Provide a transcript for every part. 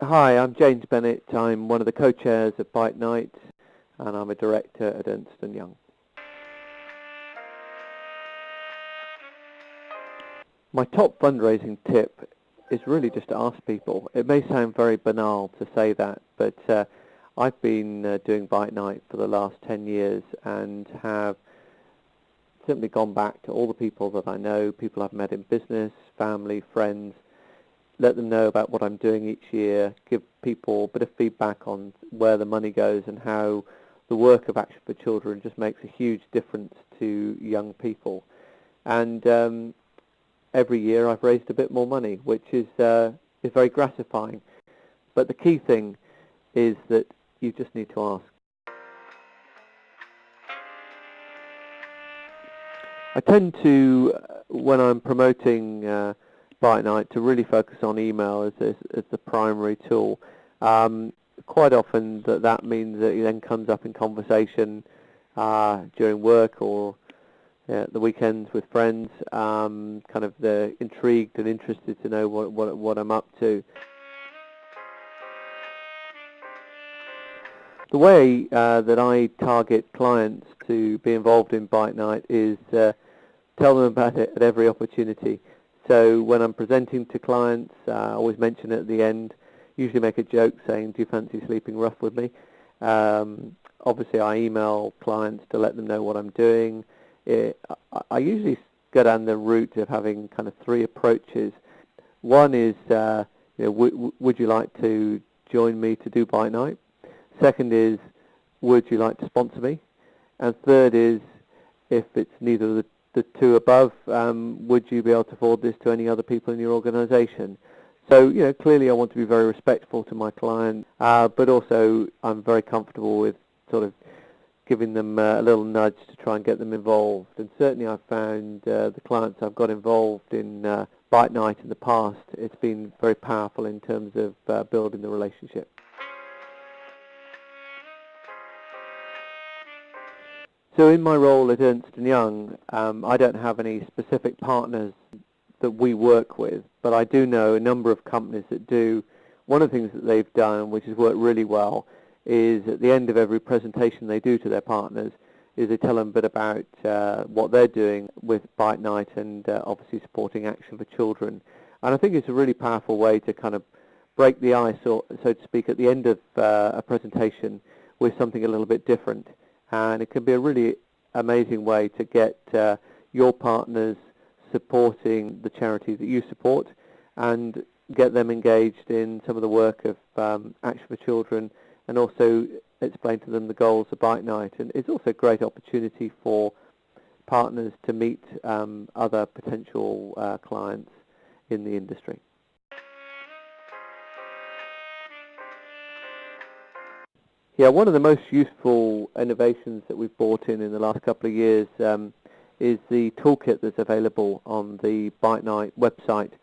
Hi, I'm James Bennet. I'm one of the co-chairs of Byte Night, and I'm a director at Ernst Young. My top fundraising tip is really just to ask people. It may sound very banal to say that, but I've been doing Byte Night for the last 10 years and have simply gone back to all the people that I know, people I've met in business, family, friends, let them know about what I'm doing each year, give people a bit of feedback on where the money goes and how the work of Action for Children just makes a huge difference to young people. And every year I've raised a bit more money, which is very gratifying. But the key thing is that you just need to ask. I tend to, when I'm promoting Byte Night, to really focus on email as the primary tool. Quite often that means that it then comes up in conversation during work or the weekends with friends, kind of they're intrigued and interested to know what I'm up to. The way that I target clients to be involved in Byte Night is tell them about it at every opportunity. So when I'm presenting to clients, I always mention it at the end, usually make a joke saying, do you fancy sleeping rough with me? Obviously I email clients to let them know what I'm doing. I usually go down the route of having kind of three approaches. One is, would you like to join me to do Byte Night? Second is, would you like to sponsor me? And third is, if it's neither of the two above, would you be able to forward this to any other people in your organization? So, clearly I want to be very respectful to my client, but also I'm very comfortable with sort of giving them a little nudge to try and get them involved. And certainly I've found the clients I've got involved in Byte Night in the past, it's been very powerful in terms of building the relationship. So in my role at Ernst Young, I don't have any specific partners that we work with, but I do know a number of companies that do. One of the things that they've done, which has worked really well, is at the end of every presentation they do to their partners, is they tell them a bit about what they're doing with Byte Night and obviously supporting Action for Children. And I think it's a really powerful way to kind of break the ice, so to speak, at the end of a presentation with something a little bit different. And it can be a really amazing way to get your partners supporting the charity that you support and get them engaged in some of the work of Action for Children, and also explain to them the goals of Byte Night. And it's also a great opportunity for partners to meet other potential clients in the industry. Yeah, one of the most useful innovations that we've brought in the last couple of years is the toolkit that's available on the Byte Night website.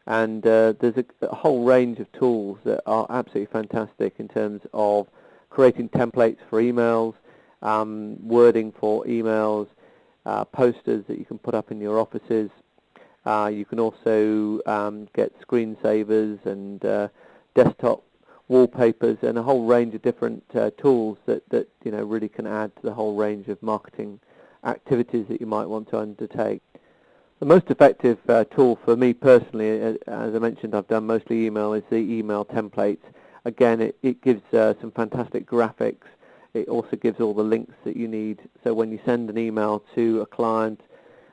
And there's a whole range of tools that are absolutely fantastic in terms of creating templates for emails, wording for emails, posters that you can put up in your offices. You can also get screensavers and desktop wallpapers and a whole range of different tools that really can add to the whole range of marketing activities that you might want to undertake. The most effective tool for me personally, as I mentioned, I've done mostly email, is the email templates. Again, it gives some fantastic graphics. It also gives all the links that you need. So when you send an email to a client,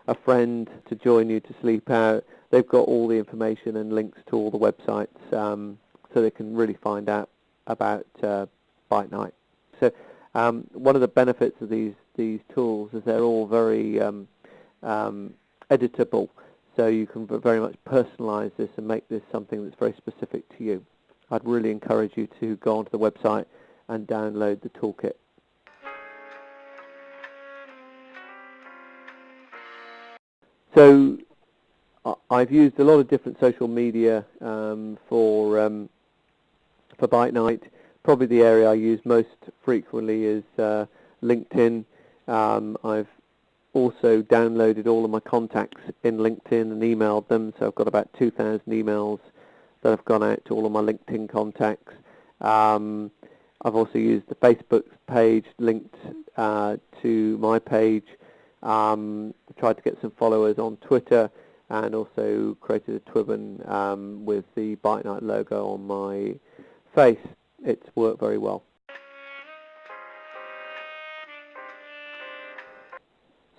a friend to join you to sleep out, they've got all the information and links to all the websites, so they can really find out about Byte Night. So one of the benefits of these tools is they're all very editable, so you can very much personalize this and make this something that's very specific to you. I'd really encourage you to go onto the website and download the toolkit. So I've used a lot of different social media for Byte Night. Probably the area I use most frequently is LinkedIn. I've also downloaded all of my contacts in LinkedIn and emailed them, so I've got about 2,000 emails that have gone out to all of my LinkedIn contacts. I've also used the Facebook page linked to my page. Tried to get some followers on Twitter, and also created a Twibbon with the Byte Night logo on my face. It's worked very well.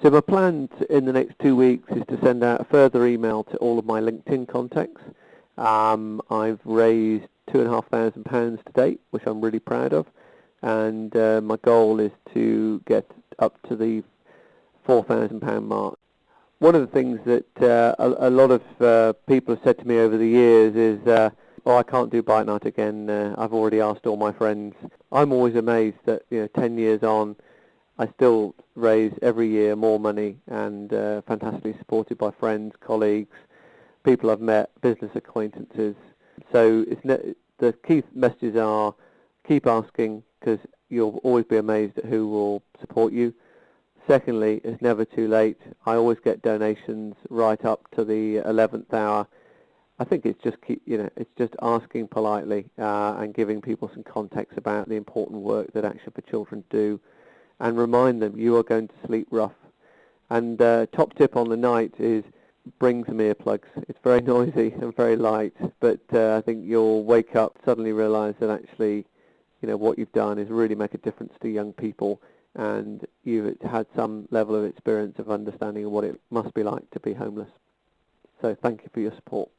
So my plan in the next 2 weeks is to send out a further email to all of my LinkedIn contacts. I've raised £2,500 to date, which I'm really proud of, and my goal is to get up to the £4,000 mark. One of the things that a lot of people have said to me over the years is, oh, I can't do Byte Night again, I've already asked all my friends. I'm always amazed that 10 years on, I still raise every year more money, and fantastically supported by friends, colleagues, people I've met, business acquaintances. So the key messages are keep asking, because you'll always be amazed at who will support you. Secondly, it's never too late. I always get donations right up to the 11th hour. I think it's just it's just asking politely and giving people some context about the important work that Action for Children do, and remind them you are going to sleep rough. And top tip on the night is bring some earplugs. It's very noisy and very light, but I think you'll wake up, suddenly realise that actually what you've done is really make a difference to young people, and you've had some level of experience of understanding what it must be like to be homeless. So thank you for your support.